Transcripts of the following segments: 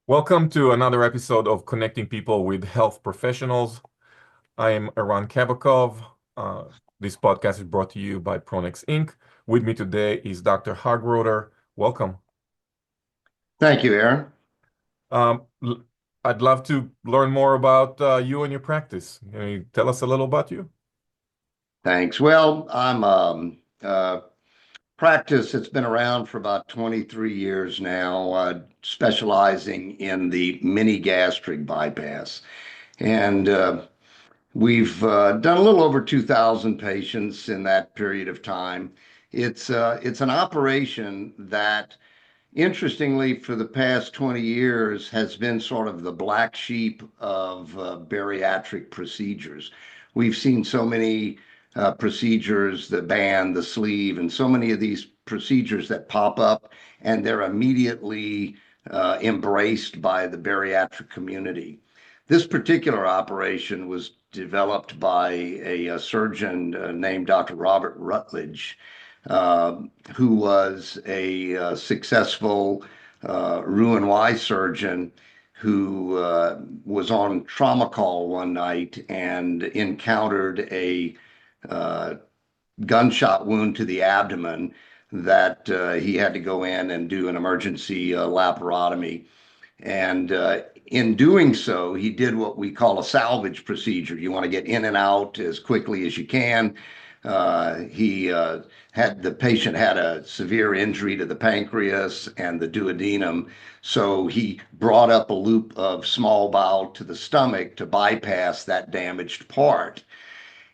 Welcome to another episode of Connecting People with Health Professionals. I am Eran Kabakov. Uh, this podcast is brought to you by Pronex Inc. With me today is Dr. Hargroder. Welcome. Thank you, Aaron. Um, l- I'd love to learn more about you and your practice. Can you tell us a little about you? Thanks. Well, I'm practice that's been around for about 23 years now, specializing in the mini gastric bypass. And we've done a little over 2,000 patients in that period of time. It's an operation that interestingly, for the past 20 years, has been sort of the black sheep of bariatric procedures. We've seen so many procedures, the band, the sleeve, and so many of these procedures that pop up and they're immediately embraced by the bariatric community. This particular operation was developed by a surgeon named Dr. Robert Rutledge, uh, who was a successful Roux-en-Y surgeon who was on trauma call one night and encountered a uh, gunshot wound to the abdomen that he had to go in and do an emergency laparotomy. And in doing so, he did what we call a salvage procedure. You want to get in and out as quickly as you can. He had the patient had a severe injury to the pancreas and the duodenum, so he brought up a loop of small bowel to the stomach to bypass that damaged part.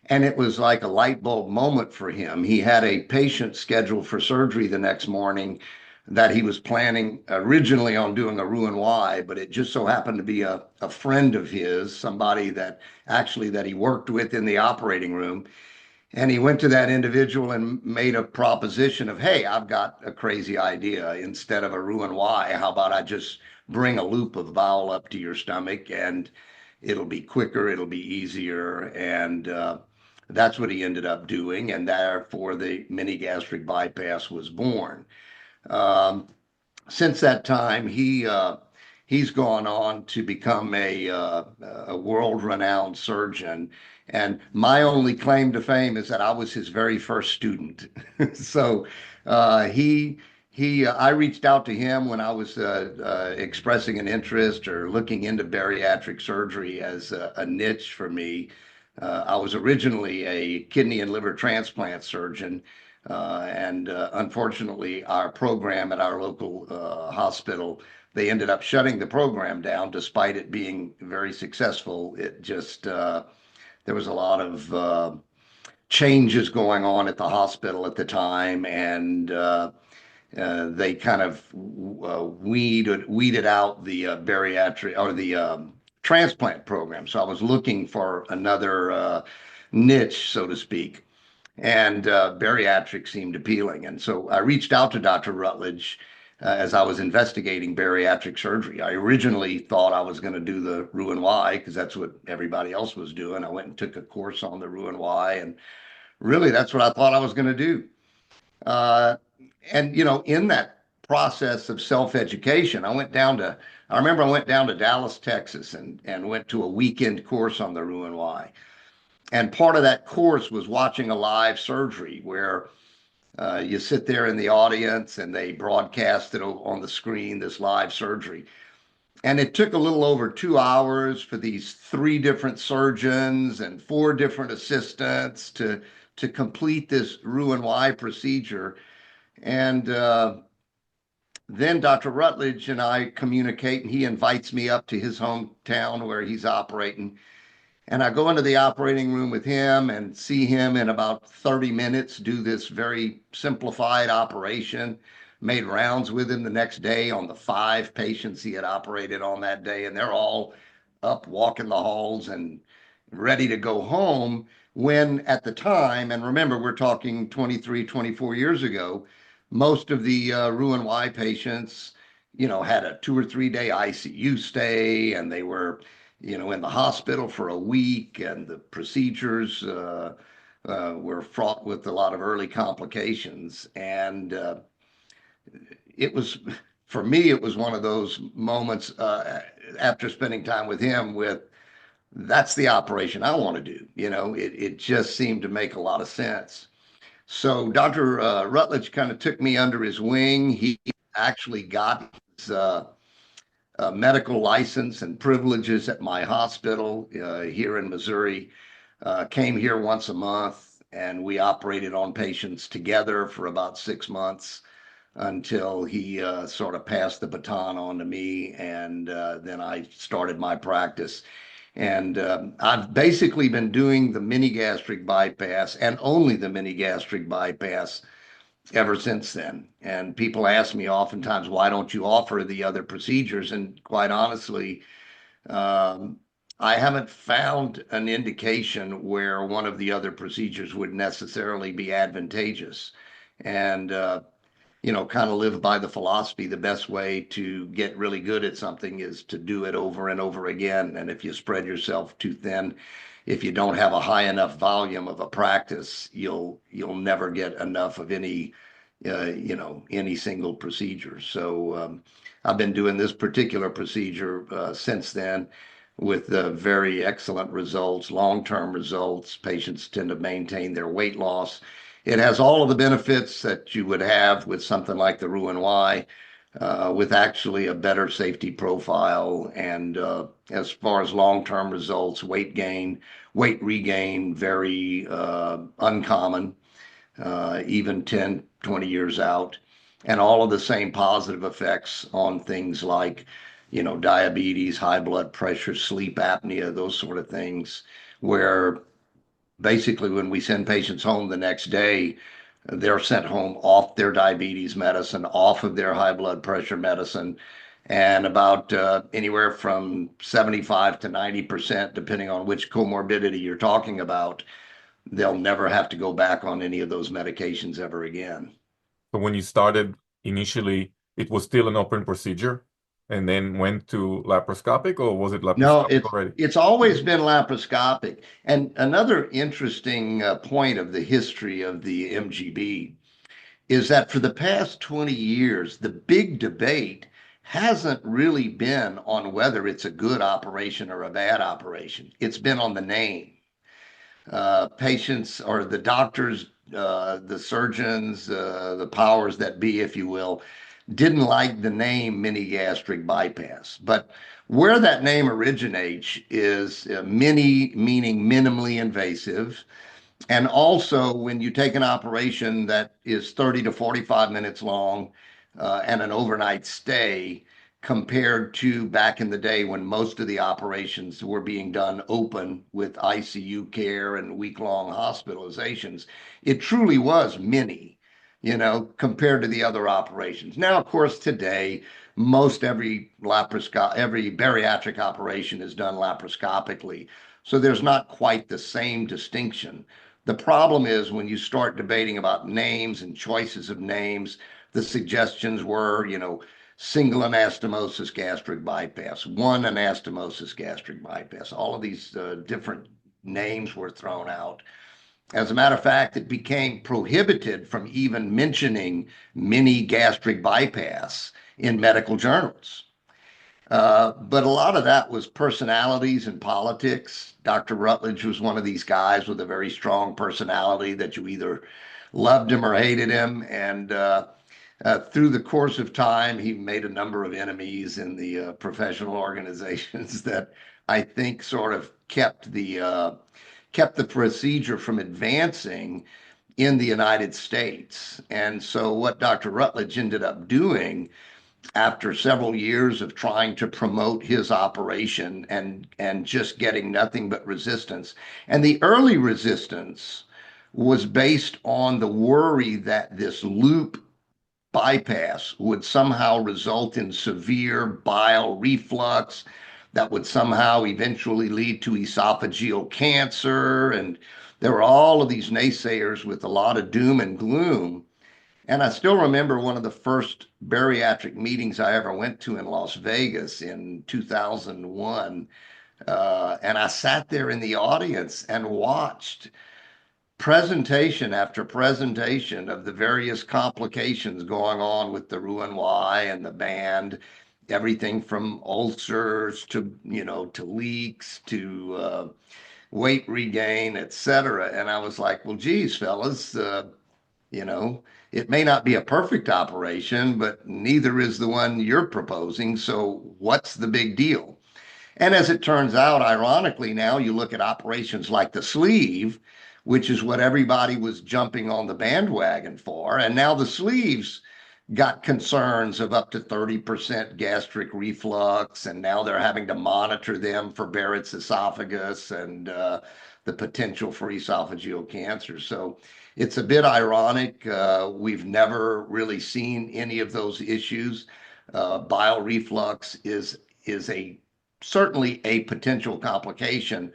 And it was like a light bulb moment for him. He had a patient scheduled for surgery the next morning that he was planning originally on doing a Roux-en-Y, but it just so happened to be a friend of his, somebody that actually that he worked with in the operating room. And he went to that individual and made a proposition of, hey, I've got a crazy idea. Instead of a Roux-en-Y, how about I just bring a loop of bowel up to your stomach and it'll be quicker, it'll be easier. And that's what he ended up doing. And therefore, the mini gastric bypass was born. Um, since that time, he's gone on to become a world-renowned surgeon. And my only claim to fame is that I was his very first student. So I reached out to him when I was expressing an interest or looking into bariatric surgery as a niche for me. I was originally a kidney and liver transplant surgeon, and unfortunately, our program at our local hospital, they ended up shutting the program down despite it being very successful. It just, there was a lot of changes going on at the hospital at the time, and they kind of weeded out the bariatric or the transplant program. So I was looking for another niche, so to speak, and bariatrics seemed appealing. And so I reached out to Dr. Rutledge as I was investigating bariatric surgery. I originally thought I was going to do the Roux-en-Y because that's what everybody else was doing. I went and took a course on the Roux-en-Y, and really that's what I thought I was going to do. Uh, and in that process of self-education, I remember I went down to Dallas, Texas, and went to a weekend course on the Roux-en-Y. And part of that course was watching a live surgery where you sit there in the audience and they broadcast it on the screen, this live surgery. And it took a little over 2 hours for these three different surgeons and four different assistants to complete this Roux-en-Y procedure. And then Dr. Rutledge and I communicate, and he invites me up to his hometown where he's operating. And I go into the operating room with him and see him in about 30 minutes do this very simplified operation. Made rounds with him the next day on the five patients he had operated on that day. And they're all up walking the halls and ready to go home. When at the time, and remember, we're talking 23, 24 years ago, most of the Roux-en-Y patients, had a 2 or 3 day ICU stay and they were in the hospital for a week, and the procedures were fraught with a lot of early complications. And it was for me, it was one of those moments after spending time with him with that's the operation I want to do. It just seemed to make a lot of sense. So Dr. Rutledge kind of took me under his wing. He actually got his medical license and privileges at my hospital here in Missouri. Came here once a month, and we operated on patients together for about 6 months until he sort of passed the baton on to me, and then I started my practice. And I've basically been doing the mini gastric bypass and only the mini gastric bypass ever since then. And people ask me oftentimes, why don't you offer the other procedures? And quite honestly, um, I haven't found an indication where one of the other procedures would necessarily be advantageous. And kind of live by the philosophy the best way to get really good at something is to do it over and over again. And if you spread yourself too thin, if you don't have a high enough volume of a practice, you'll never get enough of any single procedure. So I've been doing this particular procedure since then with very excellent results, long-term results. Patients tend to maintain their weight loss. It has all of the benefits that you would have with something like the Roux-en-Y, with actually a better safety profile. And as far as long-term results, weight gain, weight regain, very uncommon, even 10, 20 years out. And all of the same positive effects on things like, diabetes, high blood pressure, sleep apnea, those sort of things, where basically when we send patients home the next day, they're sent home off their diabetes medicine, off of their high blood pressure medicine, and about anywhere from 75 to 90%, depending on which comorbidity you're talking about, they'll never have to go back on any of those medications ever again. So when you started initially, it was still an open procedure and then went to laparoscopic, or was it No, laparoscopic it's already? it's always been laparoscopic. And another interesting point of the history of the MGB is that for the past 20 years, the big debate hasn't really been on whether it's a good operation or a bad operation. It's been on the name. Patients or the doctors, the surgeons, the powers that be, if you will, didn't like the name mini gastric bypass. But where that name originates is mini meaning minimally invasive, and also, when you take an operation that is 30 to 45 minutes long and an overnight stay, compared to back in the day when most of the operations were being done open with ICU care and week-long hospitalizations, it truly was mini, compared to the other operations. Now, of course, today, most every bariatric operation is done laparoscopically. So there's not quite the same distinction. The problem is when you start debating about names and choices of names, the suggestions were, single anastomosis gastric bypass, one anastomosis gastric bypass. All of these different names were thrown out. As a matter of fact, it became prohibited from even mentioning mini gastric bypass in medical journals. But a lot of that was personalities and politics. Dr. Rutledge was one of these guys with a very strong personality that you either loved him or hated him. And through the course of time, he made a number of enemies in the professional organizations that I think sort of kept the procedure from advancing in the United States. And so what Dr. Rutledge ended up doing after several years of trying to promote his operation and just getting nothing but resistance. And the early resistance was based on the worry that this loop bypass would somehow result in severe bile reflux that would somehow eventually lead to esophageal cancer. And there were all of these naysayers with a lot of doom and gloom. And I still remember one of the first bariatric meetings I ever went to in Las Vegas in 2001. And I sat there in the audience and watched presentation after presentation of the various complications going on with the Roux-en-Y and the band, everything from ulcers to, to leaks to weight regain, etc. And I was like, well, geez, fellas, you know, it may not be a perfect operation, but neither is the one you're proposing. So what's the big deal? And as it turns out, ironically, now you look at operations like the sleeve, which is what everybody was jumping on the bandwagon for. And now the sleeves got concerns of up to 30% gastric reflux. And now they're having to monitor them for Barrett's esophagus and the potential for esophageal cancer. So it's a bit ironic. We've never really seen any of those issues. Bile reflux is a certainly a potential complication,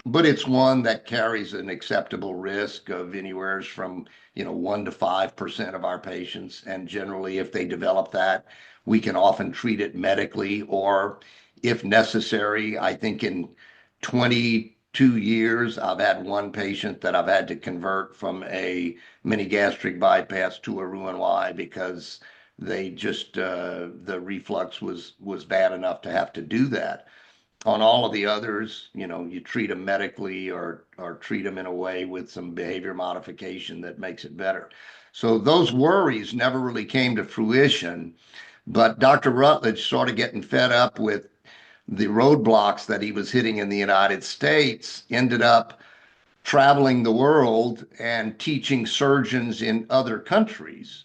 but it's one that carries an acceptable risk of anywhere from 1 to 5% of our patients. And generally, if they develop that, we can often treat it medically, or if necessary. I think in 22 years, I've had one patient that I've had to convert from a mini gastric bypass to a Roux-en-Y because they just the reflux was bad enough to have to do that. On all of the others, you treat them medically or treat them in a way with some behavior modification that makes it better. So those worries never really came to fruition. But Dr. Rutledge, sort of getting fed up with the roadblocks that he was hitting in the United States, ended up traveling the world and teaching surgeons in other countries.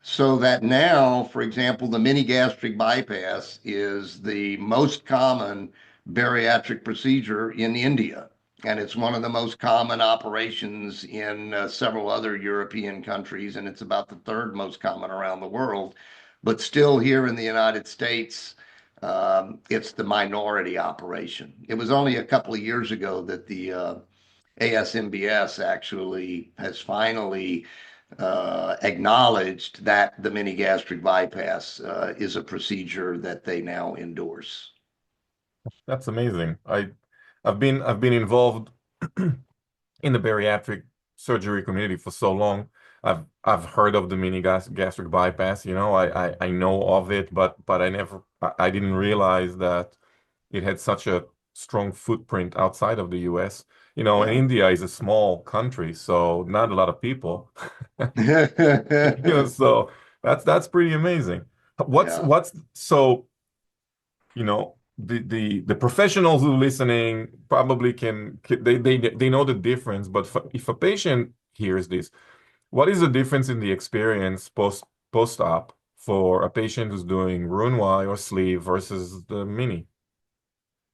So that now, for example, the mini gastric bypass is the most common bariatric procedure in India. And it's one of the most common operations in several other European countries. And it's about the third most common around the world. But still, here in the United States, it's the minority operation. It was only a couple of years ago that the ASMBS actually has finally acknowledged that the mini gastric bypass is a procedure that they now endorse. That's amazing. I've been involved in the bariatric surgery community for so long. I've heard of the mini gastric bypass, I know of it, but I didn't realize that it had such a strong footprint outside of the US. And Yeah. India is a small country, so not a lot of people. So that's pretty amazing. What's Yeah. what's so the professionals who are listening probably they know the difference, but if a patient hears this, what is the difference in the experience post-op for a patient who's doing Roux-en-Y or sleeve versus the mini?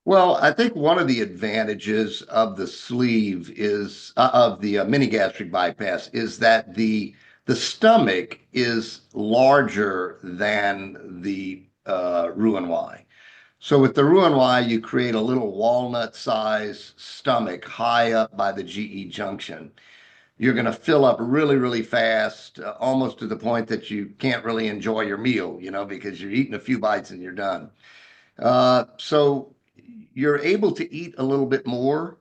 Well, I think one of the advantages of the sleeve is of the mini gastric bypass is that the stomach is larger than the Roux-en-Y. So with the Roux-en-Y, you create a little walnut-sized stomach high up by the GE junction. You're going to fill up really, really fast, almost to the point that you can't really enjoy your meal, because you're eating a few bites and you're done. So you're able to eat a little bit more,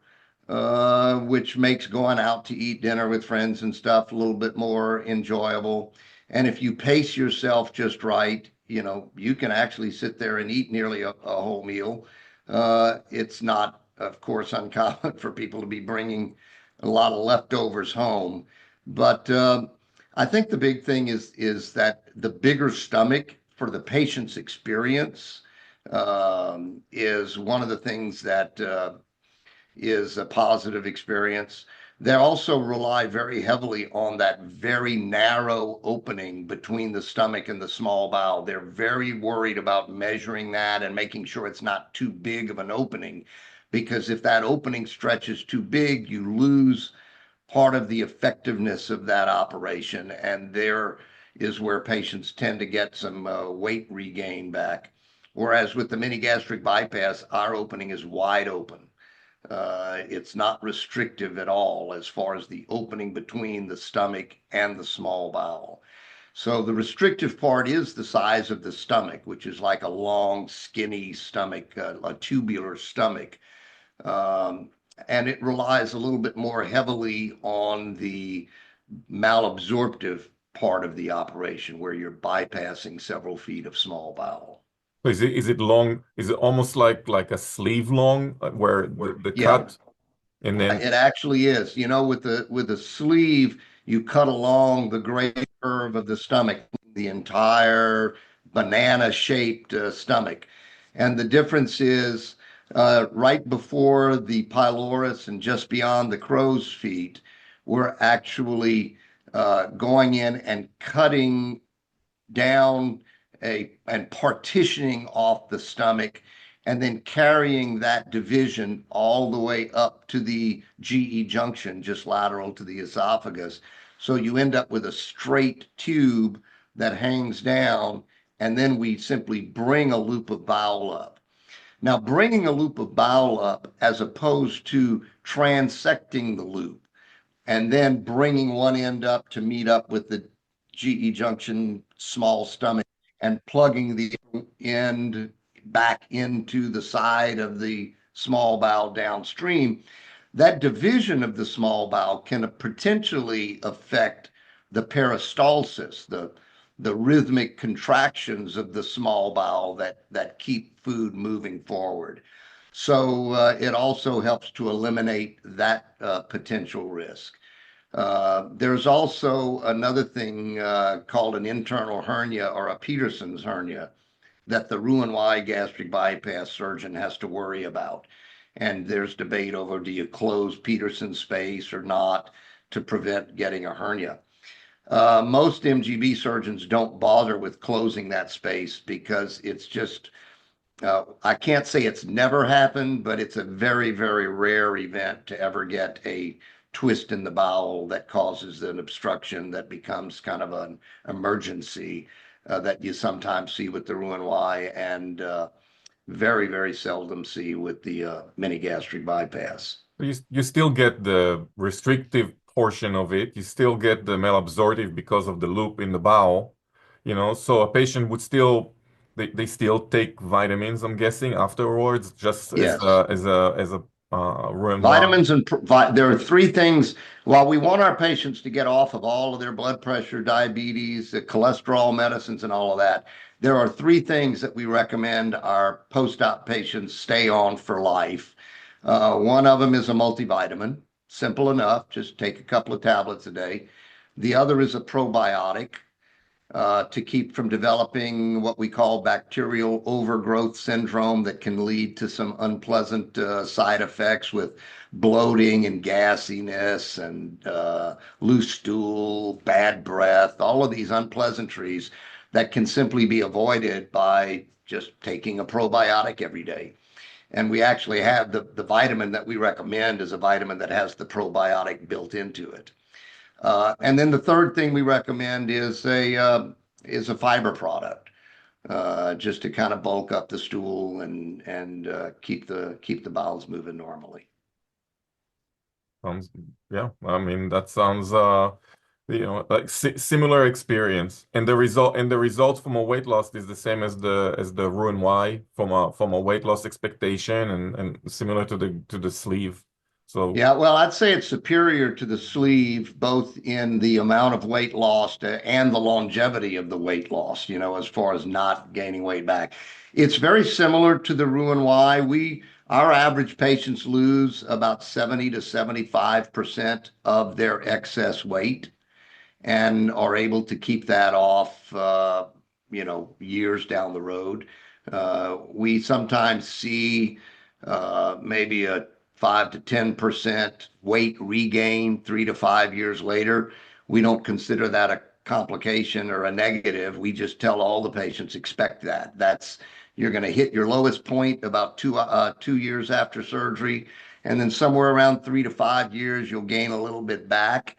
which makes going out to eat dinner with friends and stuff a little bit more enjoyable. And if you pace yourself just right, you can actually sit there and eat nearly a whole meal. It's not, of course, uncommon for people to be bringing a lot of leftovers home. But I think the big thing is that the bigger stomach for the patient's experience is one of the things that is a positive experience. They also rely very heavily on that very narrow opening between the stomach and the small bowel. They're very worried about measuring that and making sure it's not too big of an opening, because if that opening stretches too big, you lose part of the effectiveness of that operation. And there is where patients tend to get some weight regain back. Whereas with the mini gastric bypass, our opening is wide open. It's not restrictive at all as far as the opening between the stomach and the small bowel. So the restrictive part is the size of the stomach, which is like a long, skinny stomach, a tubular stomach. and it relies a little bit more heavily on the malabsorptive part of the operation where you're bypassing several feet of small bowel. So is it long? Is it almost like a sleeve long, where the Yeah, cut and then it actually is. You know, with the sleeve, you cut along the great curve of the stomach, the entire banana-shaped stomach. And the difference is right before the pylorus and just beyond the crow's feet, we're actually going in and cutting down a and partitioning off the stomach and then carrying that division all the way up to the GE junction, just lateral to the esophagus. So you end up with a straight tube that hangs down, and then we simply bring a loop of bowel up. Now, bringing a loop of bowel up as opposed to transecting the loop and then bringing one end up to meet up with the GE junction small stomach and plugging the end back into the side of the small bowel downstream. That division of the small bowel can potentially affect the peristalsis, the rhythmic contractions of the small bowel that keep food moving forward. So it also helps to eliminate that potential risk. There's also another thing called an internal hernia or a Peterson's hernia that the Roux-en-Y gastric bypass surgeon has to worry about. And there's debate over, do you close Peterson's space or not to prevent getting a hernia. Most MGB surgeons don't bother with closing that space because it's just I can't say it's never happened, but it's a very, very rare event to ever get a twist in the bowel that causes an obstruction that becomes kind of an emergency that you sometimes see with the Roux-en-Y and very, very seldom see with the mini gastric bypass. you still get the restrictive portion of it. You still get the malabsorptive because of the loop in the bowel, so a patient would still they still take vitamins, I'm guessing, afterwards, just as Yes. Roux-en-Y. Vitamins and there are three things. While we want our patients to get off of all of their blood pressure, diabetes, the cholesterol medicines, and all of that, there are three things that we recommend our post-op patients stay on for life. One of them is a multivitamin, simple enough, just take a couple of tablets a day. The other is a probiotic to keep from developing what we call bacterial overgrowth syndrome that can lead to some unpleasant side effects with bloating and gassiness and loose stool, bad breath, all of these unpleasantries that can simply be avoided by just taking a probiotic every day. And we actually have the vitamin that we recommend is a vitamin that has the probiotic built into it. And then the third thing we recommend is a fiber product, just to kind of bulk up the stool and keep the bowels moving normally. Sounds, yeah, I mean, that sounds like similar experience. And the results from a weight loss is the same as the Roux-en-Y from a weight loss expectation, and similar to the sleeve. So Yeah, well, I'd say it's superior to the sleeve, both in the amount of weight lost and the longevity of the weight loss, as far as not gaining weight back. It's very similar to the Roux-en-Y. Our average patients lose about 70 to 75% of their excess weight and are able to keep that off, years down the road. We sometimes see maybe a 5 to 10% weight regain 3 to 5 years later. We don't consider that a complication or a negative. We just tell all the patients expect that. You're going to hit your lowest point about 2 years after surgery, and then somewhere around 3 to 5 years you'll gain a little bit back.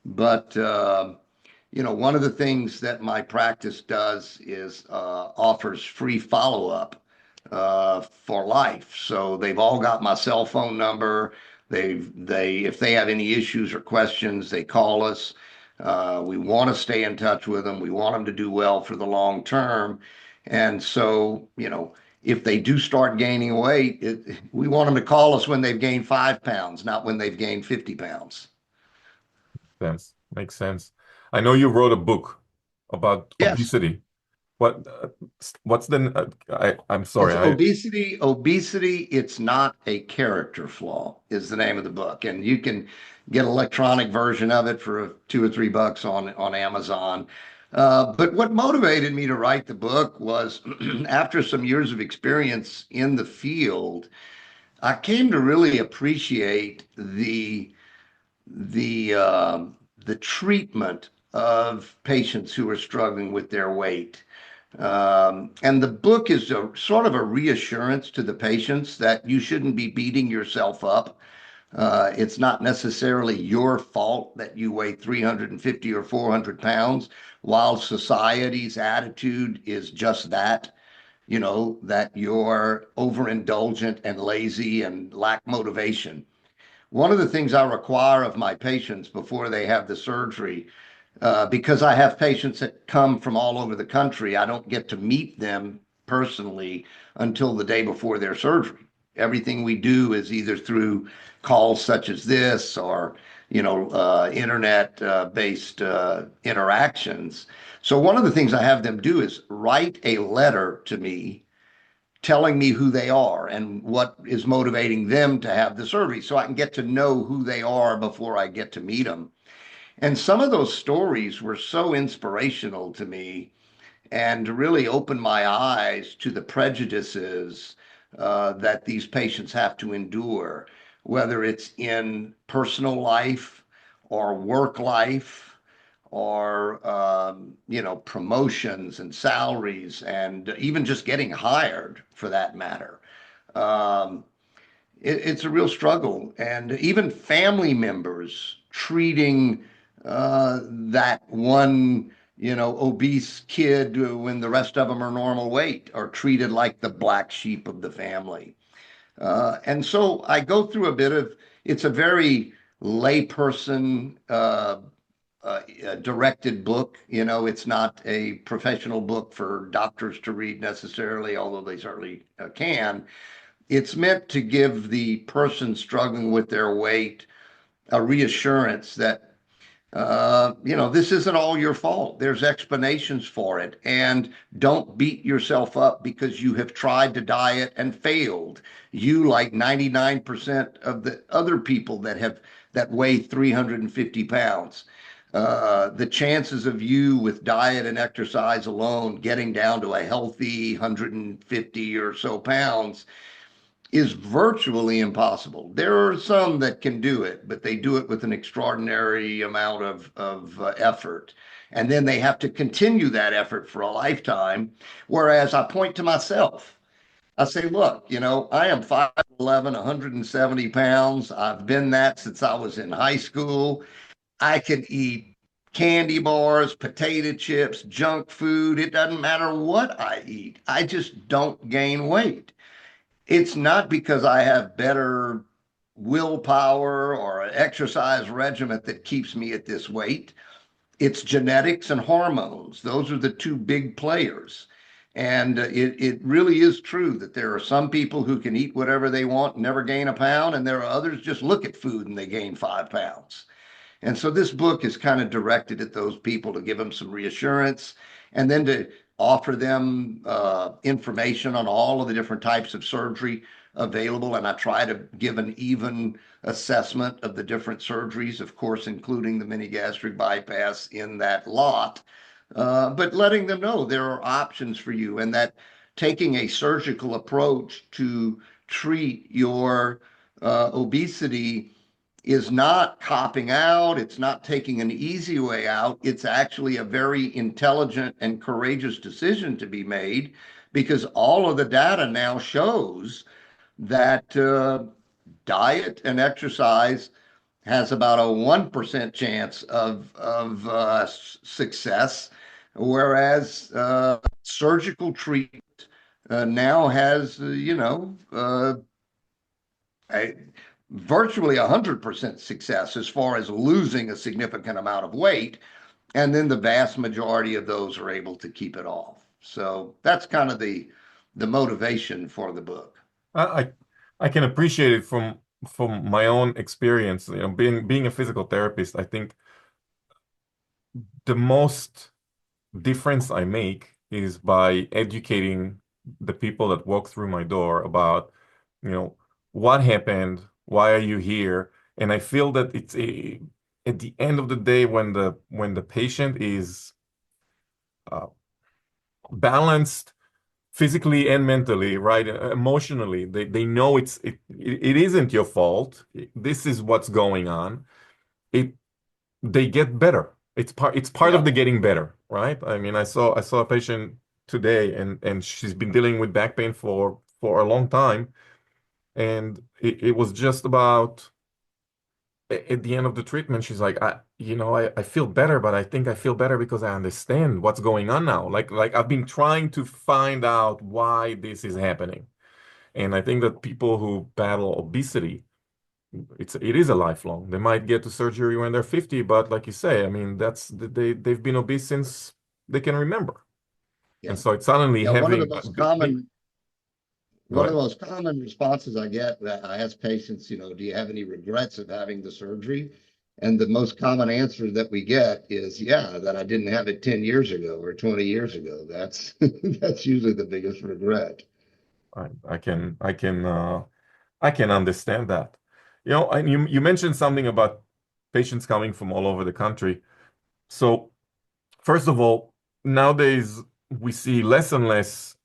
But one of the things that my practice does is offers free follow-up for life. So they've all got my cell phone number. If they have any issues or questions, they call us. We want to stay in touch with them. We want them to do well for the long term. And so, if they do start gaining weight, we want them to call us when they've gained 5 pounds, not when they've gained 50 pounds. Sense. Makes sense. I know you wrote a book about Yes. obesity. What what's the I'm sorry. It's I obesity. Obesity, it's not a character flaw, is the name of the book. And you can get an electronic version of it for $2 or $3 on Amazon. But what motivated me to write the book was after some years of experience in the field, I came to really appreciate the the treatment of patients who are struggling with their weight. And the book is a sort of a reassurance to the patients that you shouldn't be beating yourself up. It's not necessarily your fault that you weigh 350 or 400 pounds, while society's attitude is just that, that you're overindulgent and lazy and lack motivation. One of the things I require of my patients before they have the surgery, because I have patients that come from all over the country, I don't get to meet them personally until the day before their surgery. Everything we do is either through calls such as this or, internet based interactions. So one of the things I have them do is write a letter to me telling me who they are and what is motivating them to have the surgery so I can get to know who they are before I get to meet them. And some of those stories were so inspirational to me and really opened my eyes to the prejudices that these patients have to endure, whether it's in personal life or work life or promotions and salaries and even just getting hired for that matter. Um, it's a real struggle, and even family members treating that one obese kid when the rest of them are normal weight are treated like the black sheep of the family. And so I go through a bit of it's a very layperson directed book. It's not a professional book for doctors to read necessarily, although they certainly can. It's meant to give the person struggling with their weight a reassurance that this isn't all your fault. There's explanations for it. And don't beat yourself up because you have tried to diet and failed. You, like 99% of the other people that weigh 350 pounds. The chances of you with diet and exercise alone getting down to a healthy 150 or so pounds is virtually impossible. There are some that can do it, but they do it with an extraordinary amount of effort. And then they have to continue that effort for a lifetime. Whereas I point to myself. I say, look, I am 5'11", 170 pounds. I've been that since I was in high school. I can eat candy bars, potato chips, junk food. It doesn't matter what I eat. I just don't gain weight. It's not because I have better willpower or an exercise regimen that keeps me at this weight. It's genetics and hormones. Those are the two big players. And it really is true that there are some people who can eat whatever they want and never gain a pound, and there are others just look at food and they gain 5 pounds. And so this book is kind of directed at those people to give them some reassurance and then to offer them information on all of the different types of surgery available. And I try to give an even assessment of the different surgeries, of course, including the mini gastric bypass in that lot, but letting them know there are options for you and that taking a surgical approach to treat your obesity is not copping out. It's not taking an easy way out. It's actually a very intelligent and courageous decision to be made because all of the data now shows that diet and exercise has about a 1% chance of success, whereas surgical treatment now has, a, virtually 100% success as far as losing a significant amount of weight. And then the vast majority of those are able to keep it off. So that's kind of the motivation for the book. I I I can appreciate it from my own experience. You know, being a physical therapist, I think the most difference I make is by educating the people that walk through my door about, you know, what happened, why are you here? And I feel that at the end of the day, when the patient is uh, balanced physically and mentally, right? Emotionally, they know it isn't your fault. This is what's going on. It they get better. It's part of Yeah. the getting better, right? I mean, I saw a patient today, and she's been dealing with back pain for a long time, and it was just about at the end of the treatment, she's like, I feel better, but I think I feel better because I understand what's going on now. Like I've been trying to find out why this is happening. And I think that people who battle obesity, it is a lifelong. They might get to surgery when they're 50, but like you say, I mean, they've been obese since they can remember. And Yeah. so it's suddenly Yeah. having go One of the ahead. most common responses I get that I ask patients, do you have any regrets of having the surgery? And the most common answer that we get is, yeah, that I didn't have it 10 years ago or 20 years ago. That's that's usually the biggest regret. I can understand that. You know, and you mentioned something about patients coming from all over the country. So first of all, nowadays we see less and less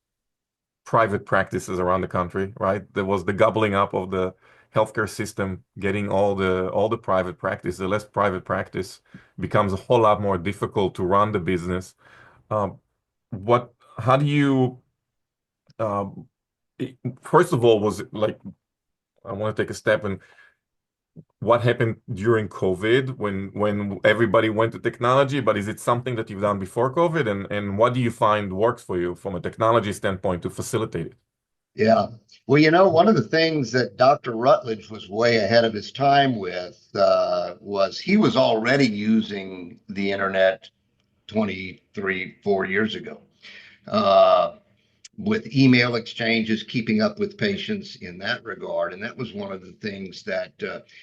private practices around the country, right? There was the gobbling up of the healthcare system, getting all the private practice. The less private practice becomes a whole lot more difficult to run the business. Um, what? How do you? Um, First of all, was it like I want to take a step and what happened during COVID when everybody went to technology, but is it something that you've done before COVID? And what do you find works for you from a technology standpoint to facilitate it? Yeah. Well, one of the things that Dr. Rutledge was way ahead of his time with was he was already using the internet 23, 4 years ago. Uh, with email exchanges, keeping up with patients in that regard. And that was one of the things that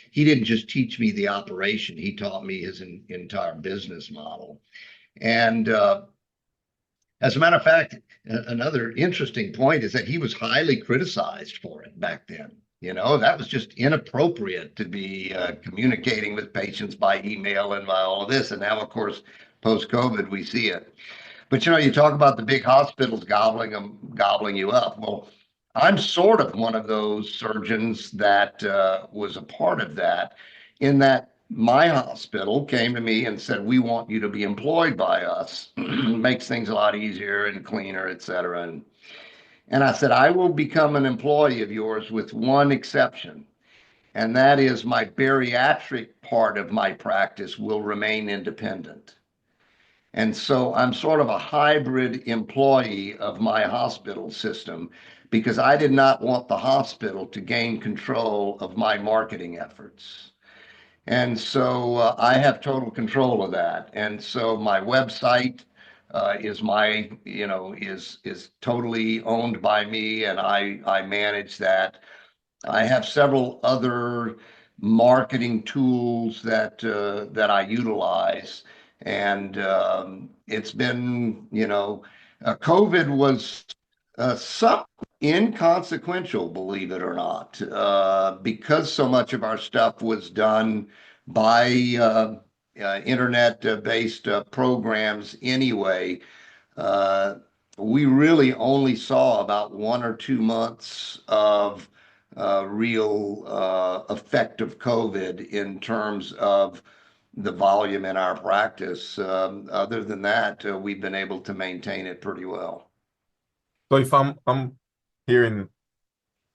he didn't just teach me the operation, he taught me his entire business model. And as a matter of fact, another interesting point is that he was highly criticized for it back then. That was just inappropriate to be communicating with patients by email and by all of this. And now, of course, post COVID, we see it. But you talk about the big hospitals gobbling you up. Well, I'm sort of one of those surgeons that was a part of that, in that my hospital came to me and said, "We want you to be employed by us. Makes things a lot easier and cleaner, et cetera." And I said, "I will become an employee of yours with one exception, and that is my bariatric part of my practice will remain independent." And so I'm sort of a hybrid employee of my hospital system because I did not want the hospital to gain control of my marketing efforts. And so I have total control of that. And so my website is my, is totally owned by me, and I manage that. I have several other marketing tools that I utilize, and it's been, COVID was somewhat inconsequential, believe it or not, because so much of our stuff was done by internet-based programs anyway. uh, we really only saw about 1 or 2 months of real effect of COVID in terms of the volume in our practice. Other than that, we've been able to maintain it pretty well. So if I'm here in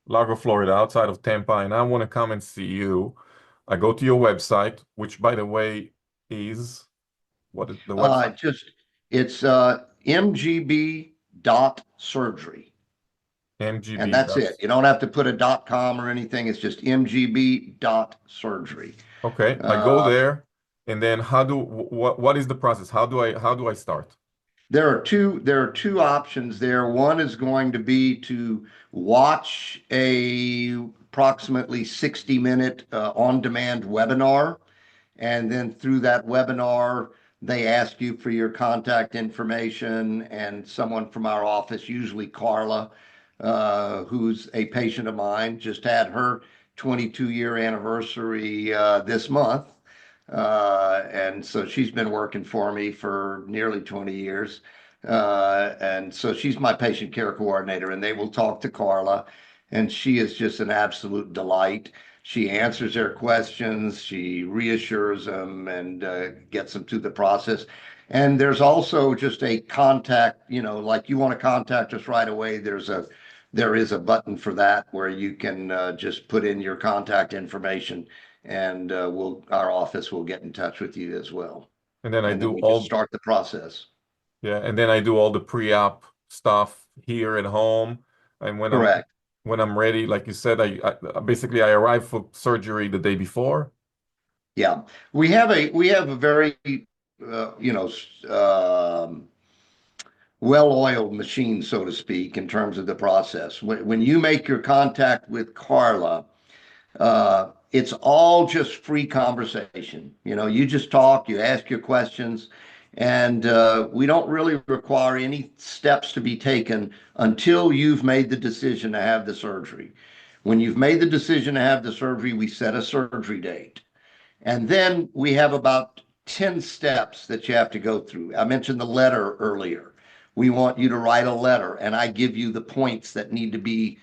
Lago, Florida, outside of Tampa, and I want to come and see you, I go to your website, which by the way is what is the Uh, website? just it's mgb dot surgery, and MGB. that's it. You don't have to put a .com or anything. It's just mgb dot surgery. Okay, I go Uh, there, and then what is the process? How do I start? There are two options there. One is going to be to watch a approximately 60-minute on-demand webinar. And then through that webinar, they ask you for your contact information, and someone from our office, usually Carla, who's a patient of mine, just had her 22-year anniversary this month. And so she's been working for me for nearly 20 years. And so she's my patient care coordinator, and they will talk to Carla, and she is just an absolute delight. She answers their questions, she reassures them, and gets them through the process. And there's also just a contact, like you want to contact us right away. There is a button for that where you can just put in your contact information, and our office will get in touch with you as well. And then I And then do we just all start the process. Yeah, and then I do all the pre-op stuff here at home. And Correct. when I'm ready, like you said, I basically I arrive for surgery the day before. Yeah. We have a very uh, you know well-oiled machine, so to speak, in terms of the process. When you make your contact with Carla, it's all just free conversation. You just talk, you ask your questions, and we don't really require any steps to be taken until you've made the decision to have the surgery. When you've made the decision to have the surgery, we set a surgery date. And then we have about 10 steps that you have to go through. I mentioned the letter earlier. We want you to write a letter, and I give you the points that need to be